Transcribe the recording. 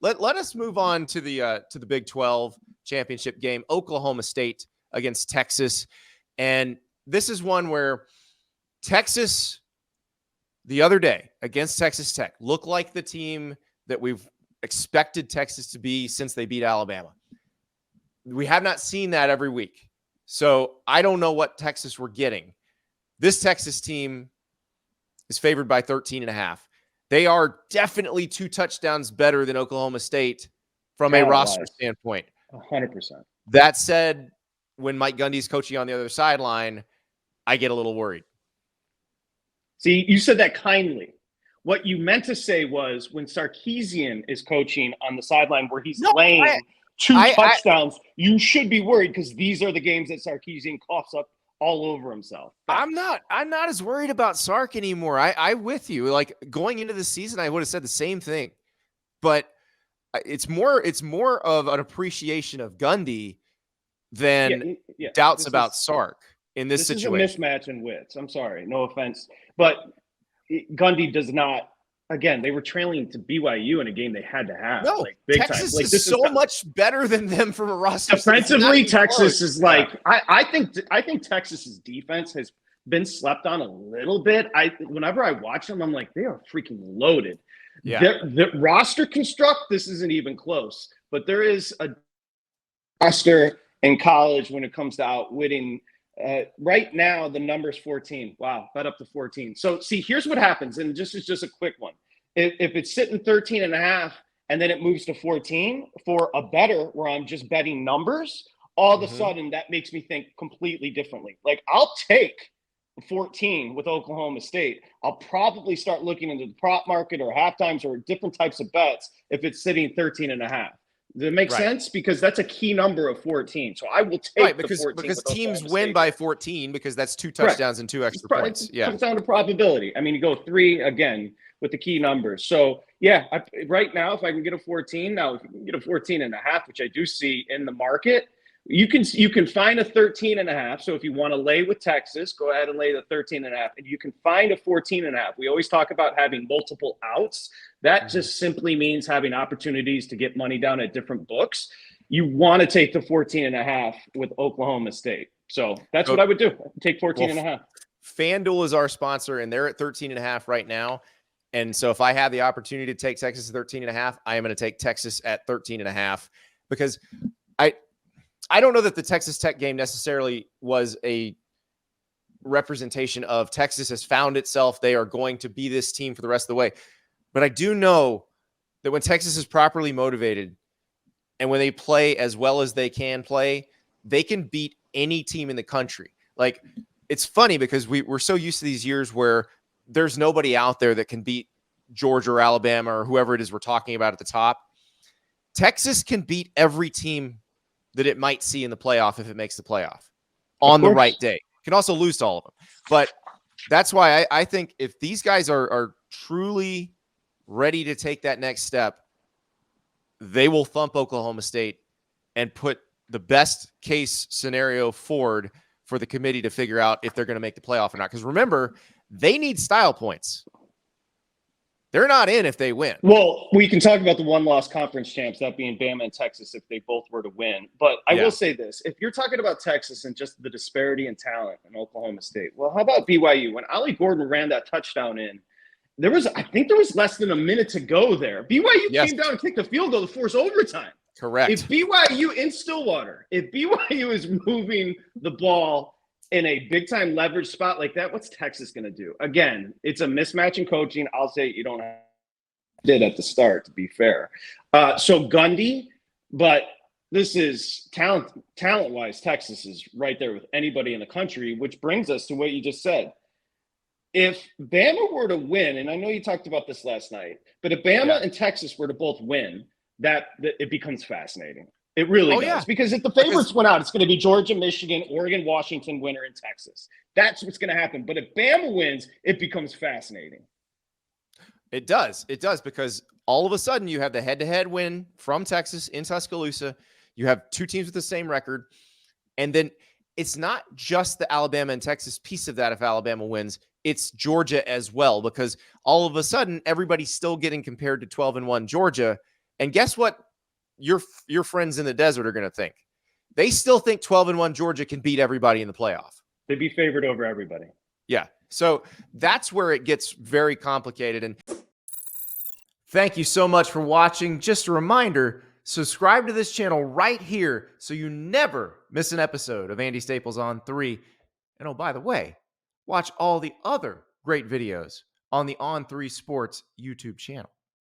Let us move on to the Big 12 championship game. Oklahoma State against Texas, and this is one where Texas the other day against Texas Tech looked like the team that we've expected Texas to be since they beat Alabama. We have not seen that every week. So I don't know what Texas we're getting. This Texas team is favored by 13.5. They are definitely 2 touchdowns better than Oklahoma State from a roster standpoint. 100%. That said, when Mike Gundy's coaching on the other sideline, I get a little worried. See, you said that kindly. What you meant to say was when Sarkisian is coaching on the sideline where he's laying 2 touchdowns, you should be worried because these are the games that Sarkisian coughs up all over himself. I'm not as worried about Sark anymore. I with you. Like going into the season, I would have said the same thing. But it's more of an appreciation of Gundy than doubts about Sark in this situation. This is a mismatch in wits. I'm sorry. No offense. But Gundy does not. Again, they were trailing to BYU in a game they had to have. No, like, big Texas time. is so much better than them from a roster. Defensively, Texas is like I think Texas's defense has been slept on a little bit. Whenever I watch them, I'm like, they are freaking loaded. Yeah, the roster construct, this isn't even close. But there is a roster in college when it comes to outwitting. Right now, the number's 14. Wow, bet up to 14. So, see, here's what happens, and just a quick one. If it's sitting 13.5 and then it moves to 14 for a better where I'm just betting numbers, all of a sudden that makes me think completely differently. Like, I'll take 14 with Oklahoma State. I'll probably start looking into the prop market or halftimes or different types of bets if it's sitting 13.5. Does it make sense? Because that's a key number of 14. So I will take because the 14 because teams win by 14 because that's 2 touchdowns and 2 extra points. It comes down to probability. I mean, you go 3 again with the key numbers. So right now, if I can get a 14, now if you can get a 14.5, which I do see in the market, you can find a 13.5. So if you want to lay with Texas, go ahead and lay the 13.5, and you can find a 14.5. We always talk about having multiple outs. That just simply means having opportunities to get money down at different books. You want to take the 14.5 with Oklahoma State. So that's what I would do. Take 14.5. FanDuel is our sponsor, and they're at 13.5 right now. And so if I have the opportunity to take Texas at 13.5, I am going to take Texas at 13.5 because I don't know that the Texas Tech game necessarily was a representation of Texas has found itself. They are going to be this team for the rest of the way. But I do know that when Texas is properly motivated and when they play as well as they can play, they can beat any team in the country. Like, it's funny because we're so used to these years where there's nobody out there that can beat Georgia or Alabama or whoever it is we're talking about at the top. Texas can beat every team that it might see in the playoff if it makes the playoff on the right day. It can also lose to all of them. But that's why I think if these guys are truly ready to take that next step, they will thump Oklahoma State and put the best case scenario forward for the committee to figure out if they're going to make the playoff or not. Because remember, they need style points. They're not in if they win. Well, we can talk about the one-loss conference champs, that being Bama and Texas, if they both were to win. But I will say this. If you're talking about Texas and just the disparity in talent in Oklahoma State, well, how about BYU? When Ollie Gordon ran that touchdown in, I think there was less than a minute to go there. BYU came down and kicked the field goal to force overtime. Correct. If BYU in Stillwater, if BYU is moving the ball in a big-time leverage spot like that, what's Texas going to do? Again, it's a mismatch in coaching. I'll say you don't have did at the start, to be fair. So Gundy, but this is talent-wise, Texas is right there with anybody in the country, which brings us to what you just said. If Bama were to win, and I know you talked about this last night, but if Bama and Texas were to both win, that it becomes fascinating. It really does. Yeah. Because if the favorites went out, it's going to be Georgia, Michigan, Oregon, Washington winner in Texas. That's what's going to happen. But if Bama wins, it becomes fascinating. It does. It does, because all of a sudden you have the head-to-head win from Texas in Tuscaloosa. You have 2 teams with the same record. And then it's not just the Alabama and Texas piece of that if Alabama wins. It's Georgia as well, because all of a sudden everybody's still getting compared to 12-1 Georgia. And guess what your friends in the desert are going to think? They still think 12-1 Georgia can beat everybody in the playoff. They'd be favored over everybody. Yeah. So that's where it gets very complicated. And thank you so much for watching. Just a reminder, subscribe to this channel right here so you never miss an episode of Andy Staples on 3. And oh, by the way, watch all the other great videos on the On3 Sports YouTube channel.